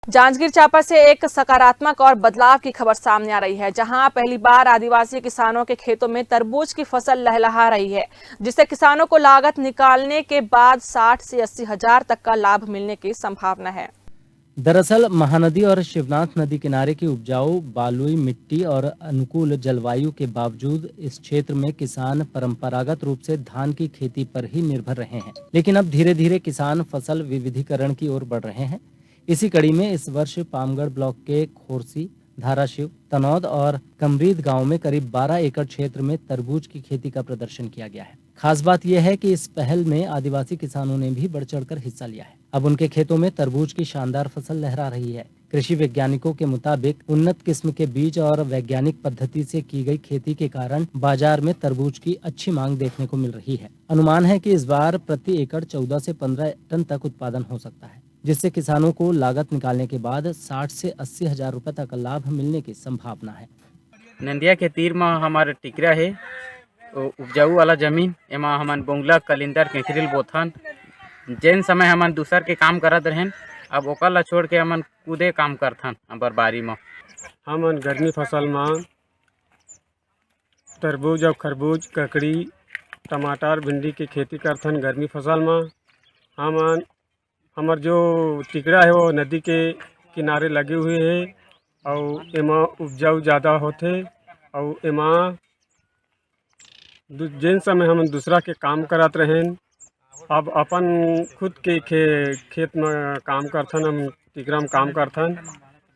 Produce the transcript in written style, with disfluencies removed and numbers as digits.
जांजगीर चांपा से एक सकारात्मक और बदलाव की खबर सामने आ रही है, जहां पहली बार आदिवासी किसानों के खेतों में तरबूज की फसल लहलहा रही है, जिससे किसानों को लागत निकालने के बाद 60 से 80 हजार तक का लाभ मिलने की संभावना है। दरअसल महानदी और शिवनाथ नदी किनारे की उपजाऊ बालुई मिट्टी और अनुकूल जलवायु के बावजूद इस क्षेत्र में किसान परंपरागत रूप से धान की खेती पर ही निर्भर रहे हैं। लेकिन अब धीरे धीरे किसान फसल विविधीकरण की ओर बढ़ रहे हैं। इसी कड़ी में इस वर्ष पामगढ़ ब्लॉक के खोरसी, धाराशिव, तनौद और कमरीद गांव में करीब 12 एकड़ क्षेत्र में तरबूज की खेती का प्रदर्शन किया गया है। खास बात यह है कि इस पहल में आदिवासी किसानों ने भी बढ़ चढ़कर हिस्सा लिया है। अब उनके खेतों में तरबूज की शानदार फसल लहरा रही है। कृषि वैज्ञानिकों के मुताबिक उन्नत किस्म के बीज और वैज्ञानिक पद्धति से की गई खेती के कारण बाजार में तरबूज की अच्छी मांग देखने को मिल रही है। अनुमान है कि इस बार प्रति एकड़ 14 से 15 टन तक उत्पादन हो सकता है, जिससे किसानों को लागत निकालने के बाद 60 से 80 हजार रुपए तक लाभ मिलने की संभावना है। नंदिया के तीर में हमारे टिकरा है, उपजाऊ वाला जमीन एमा हमन बोंगला कलिंदर केथरिल बोथन। जेन समय हमन दूसर के काम करत रहें, अब ओकर ला छोड़ के हमन खुदे काम करथन। अबर बारी में हमन गर्मी फसल में तरबूज और खरबूज, ककड़ी, टमाटर, भिंडी की खेती करथन। गर्मी फसल में हमन हमर जो टिकरा है वो नदी के किनारे लगे हुए है और एमा उपजाऊ ज़्यादा होथे और एमा जेन समय हम दूसरा के काम करत रहें, अब अपन खुद के खेत में काम करथन। हम टिकरा में काम करथन।